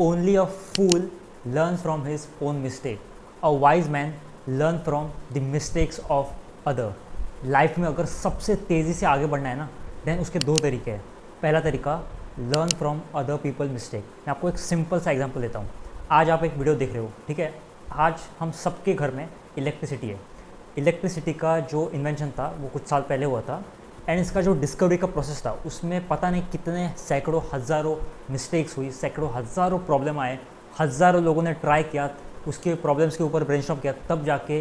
Only a fool learn from his own mistake, a wise man learn from the mistakes of other. Life में अगर सबसे तेज़ी से आगे बढ़ना है ना, देन उसके दो तरीके हैं। पहला तरीका, learn from other people mistake. मैं आपको एक सिंपल सा एग्जांपल देता हूँ। आज आप एक वीडियो देख रहे हो, ठीक है। आज हम सबके घर में इलेक्ट्रिसिटी है। इलेक्ट्रिसिटी का जो इन्वेंशन था वो कुछ साल पहले हुआ था, एंड इसका जो डिस्कवरी का प्रोसेस था उसमें पता नहीं कितने सैकड़ों हज़ारों मिस्टेक्स हुई, सैकड़ों हज़ारों प्रॉब्लम आए, हज़ारों लोगों ने ट्राई किया, उसके प्रॉब्लम्स के ऊपर ब्रेनस्टॉर्म किया, तब जाके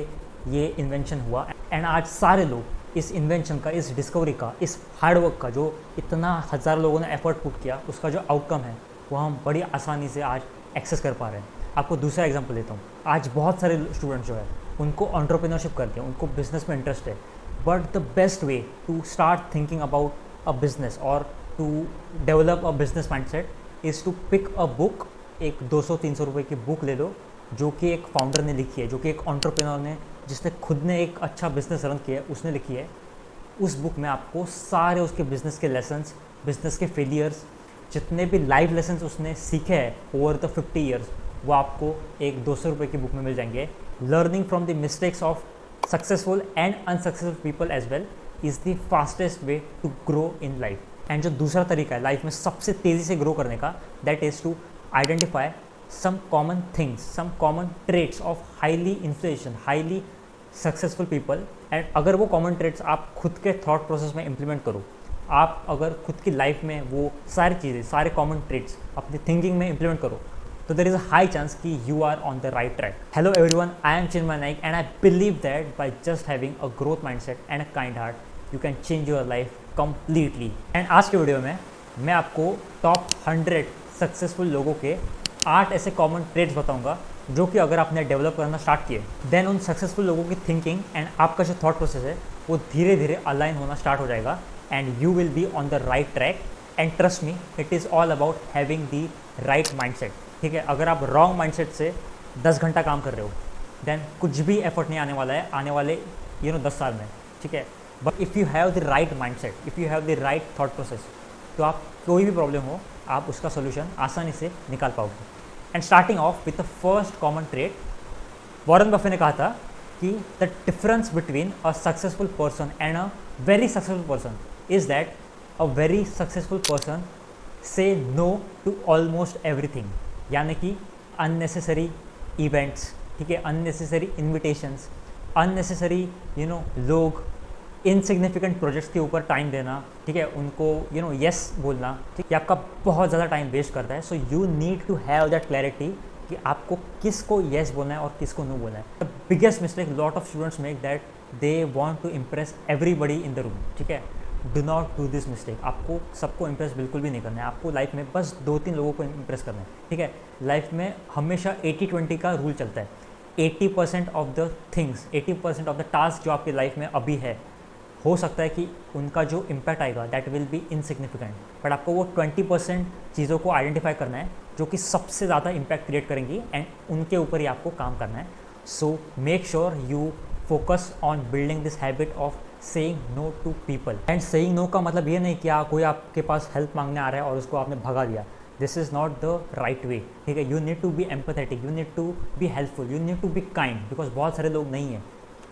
ये इन्वेंशन हुआ। एंड आज सारे लोग इस इन्वेंशन का, इस डिस्कवरी का, इस हार्डवर्क का, जो इतना हज़ार लोगों ने एफर्ट पुट किया, उसका जो आउटकम है वो हम बड़ी आसानी से आज एक्सेस कर पा रहे हैं। आपको दूसरा एग्जांपल देता हूँ। आज बहुत सारे स्टूडेंट्स जो है उनको एंटरप्रेन्योरशिप करते हैं, उनको बिजनेस में इंटरेस्ट है, but the best way to start thinking about a business और to develop a business mindset is to pick a book. एक 200-300 रुपये की बुक ले लो जो कि एक फाउंडर ने लिखी है, जो कि एक एंटरप्रेन्योर ने, जिसने खुद ने एक अच्छा बिजनेस रन किया है, उसने लिखी है। उस बुक में आपको सारे उसके बिजनेस के लेसन्स, बिजनेस के फेलियर्स, जितने भी लाइव लेसन्स उसने सीखे हैं ओवर द 50 ईयर्स, वो आपको एक 200 रुपये की बुक में मिल जाएंगे। Learning from the mistakes of successful and unsuccessful people as well is the fastest way to grow in life. And जो दूसरा तरीका है लाइफ में सबसे तेज़ी से ग्रो करने का, that is to identify some common things, some common traits of highly influential, highly successful people। And अगर वो common traits आप खुद के thought process में implement करो, आप अगर खुद की लाइफ में वो सारी चीज़ें, सारे common traits अपनी thinking में implement करो, तो there is a high chance कि you are on the right track। Hello everyone, I am Chinmay Naik and I believe that by just having a growth mindset and a kind heart, you can change your life completely। And आज के video में मैं आपको top 100 successful लोगों के 8 ऐसे common trades बताऊंगा जो कि अगर आपने डेवलप करना स्टार्ट किए, देन उन सक्सेसफुल लोगों की थिंकिंग एंड आपका जो थॉट प्रोसेस है वो धीरे धीरे अलाइन होना स्टार्ट हो जाएगा, and you will be on the right track. And trust me, it is all about having the right mindset. ठीक है, अगर आप रॉन्ग माइंडसेट से 10 घंटा काम कर रहे हो, देन कुछ भी एफर्ट नहीं आने वाला है आने वाले 10 साल में। ठीक है, but if you have the right mindset, if you have the right thought process, तो आप कोई भी प्रॉब्लम हो आप उसका सोल्यूशन आसानी से निकाल पाओगे। And starting of with the first common trait, Warren Buffett ने कहा था कि the difference between a successful person and a very successful person is that a very successful person से नो टू ऑलमोस्ट एवरीथिंग। यानी कि unnecessary events, ठीक है, unnecessary invitations, unnecessary लोग, इनसिग्निफिकेंट प्रोजेक्ट्स के ऊपर टाइम देना, ठीक है, उनको येस बोलना, ठीक है, आपका बहुत ज़्यादा टाइम वेस्ट करता है। So you need to have that clarity कि आपको किसको येस बोलना है और किसको नो बोलना है। The biggest mistake lot of students make that they want to impress everybody in the room. ठीक है, do not do this mistake. आपको सबको इम्प्रेस बिल्कुल भी नहीं करना है। आपको लाइफ में बस 2-3 लोगों को इम्प्रेस करना है। ठीक है, लाइफ में हमेशा 80-20 का रूल चलता है। 80% of the things, 80% of the task जो आपकी लाइफ में अभी है, हो सकता है कि उनका जो इम्पैक्ट आएगा that will be insignificant, but आपको वो 20% चीज़ों को आइडेंटिफाई करना है जो कि सबसे ज़्यादा इम्पैक्ट क्रिएट करेंगी, एंड उनके ऊपर ही आपको काम करना है। So make sure you focus on building this habit of saying no to people. And saying no का मतलब ये नहीं कि कोई आपके पास हेल्प मांगने आ रहा है और उसको आपने भगा दिया। This is not the right way. ठीक है, you need to be empathetic, you need to be helpful, you need to be kind, because बहुत सारे लोग नहीं हैं।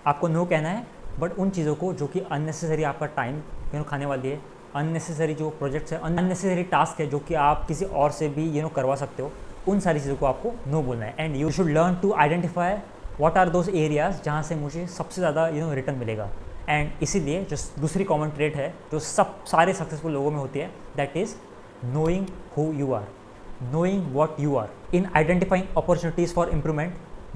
आपको नो कहना है, बट उन चीज़ों को जो कि अननेसेसरी आपका टाइम खाने वाली है, अननेसेसरी जो प्रोजेक्ट्स है, अननेसेसरी टास्क है जो कि आप किसी और से भी करवा सकते हो, उन सारी चीज़ों को आपको नो बोलना है। And you should learn to identify what are those areas जहाँ से मुझे सबसे ज़्यादा रिटर्न मिलेगा। एंड इसीलिए जो दूसरी कॉमन ट्रेट है जो सारे सक्सेसफुल लोगों में होती है, that is knowing who you are, knowing what you are। In identifying opportunities for improvement,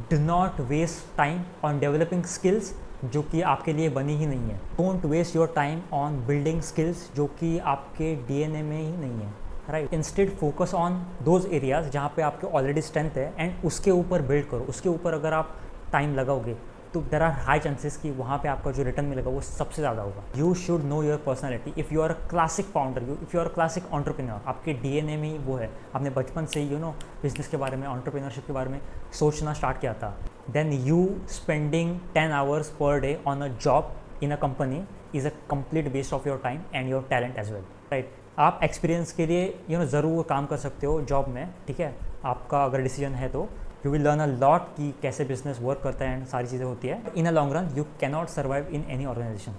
do not waste time on developing skills जो कि आपके लिए बनी ही नहीं है। Don't waste your time on building skills जो कि आपके DNA में ही नहीं है, right. Instead focus on those areas जहाँ पे आपके ऑलरेडी स्ट्रेंथ है, एंड उसके ऊपर बिल्ड करो। उसके ऊपर अगर आप टाइम लगाओगे तो देर आर हाई चांसेस कि वहाँ पे आपका जो रिटर्न मिलेगा वो सबसे ज़्यादा होगा। You should know your personality. If you are a classic founder, if you are a classic entrepreneur, आपके डीएनए में ही वो है, आपने बचपन से ही बिजनेस के बारे में, एंटरप्रेन्योरशिप के बारे में सोचना स्टार्ट किया था, then you spending 10 hours per day on a job in a company is a complete waste of your time and your talent as well, right. आप एक्सपीरियंस के लिए ज़रूर काम कर सकते हो जॉब में, ठीक है, आपका अगर डिसीजन है तो you will learn a lot कि कैसे बिजनेस वर्क करता है एंड सारी चीज़ें होती है. In a long run you can not survive in any organisation.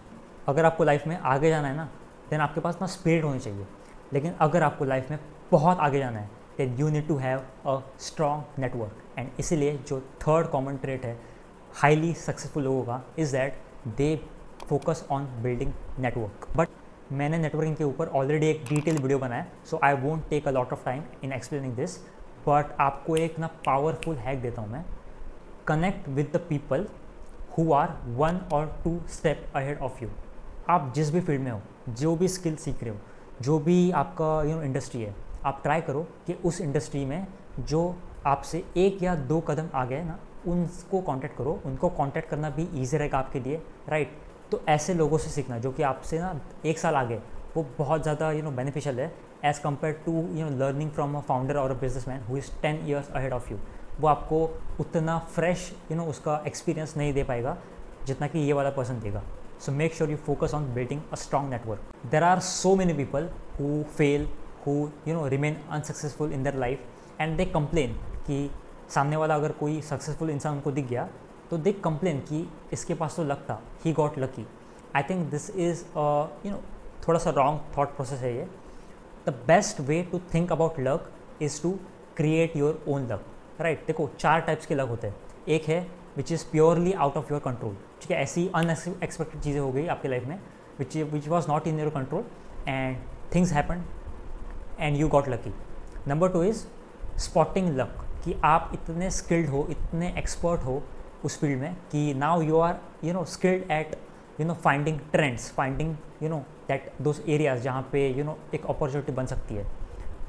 अगर आपको लाइफ में आगे जाना है ना, देन आपके पास ना स्पिरिट होनी चाहिए. लेकिन अगर आपको लाइफ में बहुत आगे जाना है, then you need to have a strong network. And इसीलिए जो थर्ड कॉमन ट्रेट है हाईली सक्सेसफुल लोगों का is that they focus on building network. But मैंने नेटवर्किंग के ऊपर ऑलरेडी एक डिटेल वीडियो बनाया, so I won't take a lot of time in explaining this. But आपको एक ना पावरफुल हैक देता हूँ मैं. Connect with the people who are 1 or 2 step ahead of you. आप जिस भी फील्ड में हो, जो भी स्किल सीख रहे हो, जो भी आपका इंडस्ट्री है, आप ट्राई करो कि उस इंडस्ट्री में जो आपसे 1 या 2 कदम आगे है ना, उनको कांटेक्ट करो. उनको कांटेक्ट करना भी ईजी रहेगा आपके लिए, राइट. तो ऐसे लोगों से सीखना जो कि आपसे ना 1 साल आगे, वो बहुत ज़्यादा बेनिफिशियल है as compare to learning from a founder और a businessman who is 10 years ahead of you. वो आपको उतना फ्रेश उसका एक्सपीरियंस नहीं दे पाएगा जितना कि ये वाला पर्सन देगा. So make sure you focus on building a strong network. There are so many people who fail, who remain unsuccessful in their life, and they complain कि सामने वाला अगर कोई सक्सेसफुल इंसान उनको दिख गया तो they complain कि इसके पास तो लक था, he got lucky. I think this is थोड़ा सा wrong thought process है ये. The best way to think about luck is to create your own luck, right? देखो 4 टाइप्स के लक होते हैं. एक है which is purely out of your control. ठीक है, ऐसी अनएक्सपेक्टेड चीज़ें हो गई आपकी लाइफ में which was not in your control and things happen and you got lucky. Number 2 is spotting luck, कि आप इतने स्किल्ड हो, इतने एक्सपर्ट हो उस फील्ड में कि now you are skilled at finding trends, finding that those areas जहाँ पे एक अपॉर्चुनिटी बन सकती है.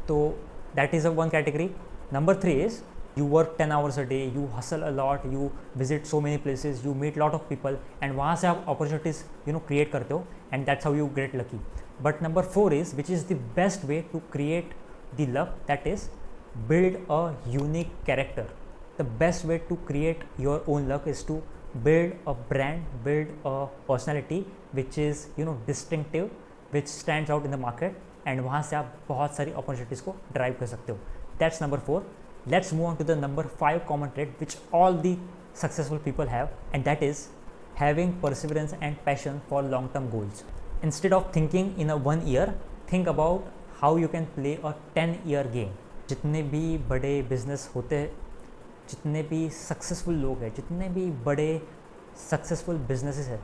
तो that is a one category. Number 3 is you work 10 hours a day, you hustle a lot, you visit so many places, you meet lot of people and वहाँ से आप opportunities create करते हो and that's how you get lucky. But number 4 is, which is the best way to create the luck, that is build a unique character. The best way to create your own luck is to build a brand, build a personality which is distinctive, which stands out in the market and वहाँ से आप बहुत सारी opportunities को drive कर सकते हो. That's number 4. Let's move on to the number 5 common trait which all the successful people have, and that is having perseverance and passion for long-term goals. Instead of thinking in a 1 year, think about how you can play a 10-year game. जितने भी बड़े business होते हैं, जितने भी successful लोग हैं, जितने भी बड़े सक्सेसफुल बिजनेसेस हैं,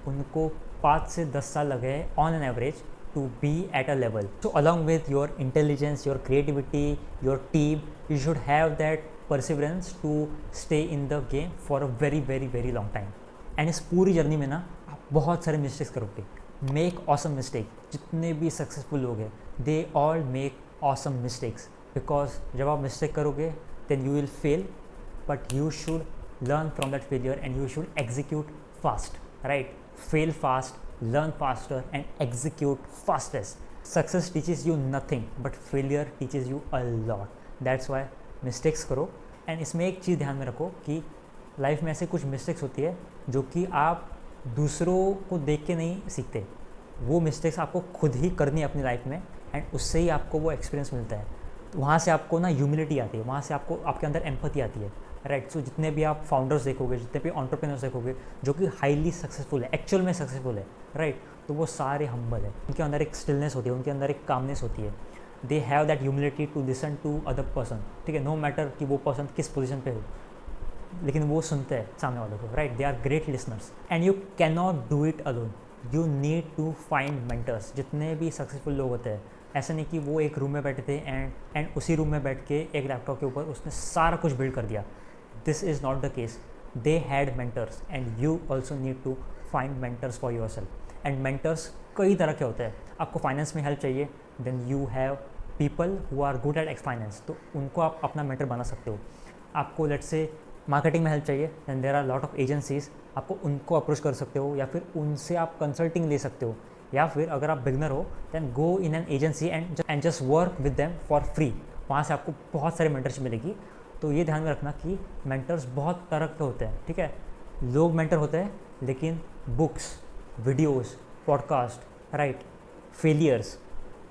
उनको 5 से 10 साल लगे हैं on an average to be at a level. So along with your intelligence, your creativity, your team, you should have that perseverance to stay in the game for a very very very long time. And इस पूरी journey में ना आप बहुत सारे mistakes करोगे. Make awesome mistake. जितने भी सक्सेसफुल लोग हैं, they all make awesome mistakes, because जब आप मिस्टेक करोगे then you will fail, but you should learn from that failure and you should execute fast, right? Fail fast, learn faster and execute fastest. Success teaches you nothing but failure teaches you a lot. That's why mistakes करो. and इसमें एक चीज़ ध्यान में रखो कि life में ऐसे कुछ मिस्टेक्स होती है जो कि आप दूसरों को देख के नहीं सीखते. वो मिस्टेक्स आपको खुद ही करनी है अपनी लाइफ में एंड उससे ही आपको वो एक्सपीरियंस मिलता है. वहाँ से आपको ना ह्यूमिलिटी आती है, वहाँ से आपको आपके अंदर एम्पैथी आती है, राइट. सो जितने भी आप फाउंडर्स देखोगे, जितने भी एंटरप्रेन्योर्स देखोगे जो कि हाईली सक्सेसफुल है, एक्चुअल में सक्सेसफुल है, राइट, तो वो सारे हम्बल है. उनके अंदर एक स्टिलनेस होती है, उनके अंदर एक कामनेस होती है. They have that humility to listen to other person. ठीक है, नो मैटर कि वो पर्सन किस पोजीशन पे हो, लेकिन वो सुनते हैं सामने वालों को, right. They are great listeners and you can not do it alone. You need to find mentors. जितने भी सक्सेसफुल लोग होते हैं, ऐसा नहीं कि वो एक रूम में बैठे थे एंड उसी रूम में बैठ के एक लैपटॉप के ऊपर उसने सारा कुछ बिल्ड कर दिया. This is not the case. They had mentors and you also need to find mentors for yourself. And mentors कई तरह के होते हैं. आपको फाइनेंस में हेल्प चाहिए, then you have people who are good at finance, तो उनको आप अपना मेंटर बना सकते हो. आपको लेट्स से मार्केटिंग में हेल्प चाहिए, then there are lot of agencies, आपको उनको अप्रोच कर सकते हो या फिर उनसे आप कंसल्टिंग ले सकते हो. या फिर अगर आप बिगनर हो then go in an agency and just work with them for free. वहाँ से आपको बहुत सारी मेंटरशिप मिलेगी. तो ये ध्यान में रखना कि मेंटर्स बहुत तरह के होते हैं. ठीक है, लोग मेंटर होते हैं, लेकिन books, videos, podcast, right, failures,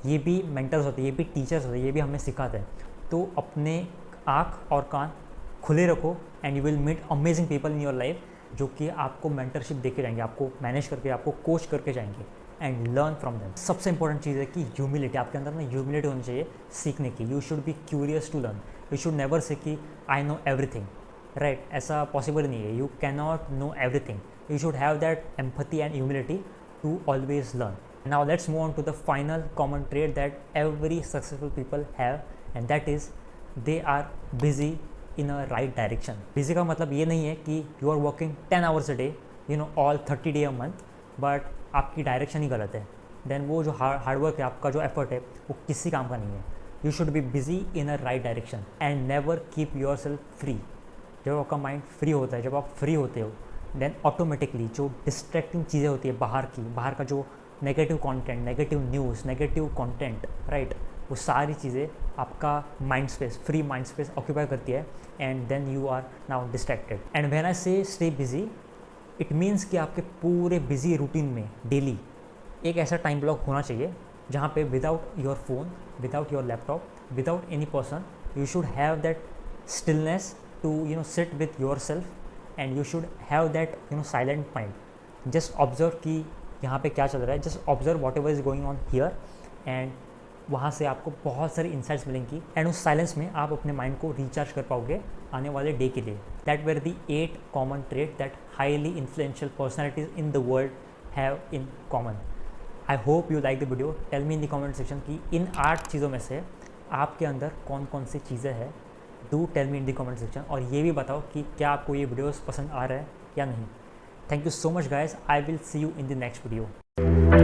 ये भी मेंटर्स होते हैं, ये भी टीचर्स होते हैं, ये भी हमें सिखाते हैं. तो अपने आँख और कान खुले रखो and you will meet amazing people in your life जो कि आपको मेंटरशिप देके जाएंगे, आपको मैनेज करके, आपको कोच करके जाएंगे एंड लर्न फ्रॉम देम। सबसे इंपॉर्टेंट चीज़ है कि ह्यूमिलिटी, आपके अंदर ना ह्यूमिलिटी होनी चाहिए सीखने की। You should be curious to learn, you should never say कि आई नो एवरीथिंग, राइट? ऐसा पॉसिबल नहीं है, you can not know everything. You should have that empathy and humility to always learn. Now let's move on to the final common trait that every successful people have, and that is they are busy in a right direction. Busy का मतलब ये नहीं है कि you are working 10 hours a day, you know, all 30 day a month, but आपकी direction ही गलत है। Then वो जो हार्डवर्क है, आपका जो एफर्ट है, वो किसी काम का नहीं है। You should be busy in a right direction and never keep your self free. जब आपका माइंड फ्री होता है, जब आप फ्री होते हो, देन ऑटोमेटिकली जो डिस्ट्रैक्टिंग चीज़ें होती है बाहर का जो negative content, negative news, negative content, right, वो सारी चीज़ें आपका mind space, free mind space occupy करती है and then you are now distracted. And when I say stay busy, it means कि आपके पूरे बिजी रूटीन में डेली एक ऐसा टाइम ब्लॉक होना चाहिए जहाँ पे without your phone, without your laptop, without any person, you should have that stillness to sit with yourself and you should have that silent mind. Just observe कि यहाँ पे क्या चल रहा है, just observe whatever is going on here, and वहाँ से आपको बहुत सारी इंसाइट्स मिलेंगी एंड उस साइलेंस में आप अपने माइंड को रिचार्ज कर पाओगे आने वाले डे के लिए। That were the 8 common trait that highly influential personalities in the world have in common. I hope you like the video. Tell me in the comment section कि इन 8 चीज़ों में से आपके अंदर कौन कौन सी चीज़ें हैं। Do tell me in the comment section, और ये भी बताओ कि क्या आपको ये वीडियोस पसंद आ रहा है या नहीं। Thank you so much guys, I will see you in the next video.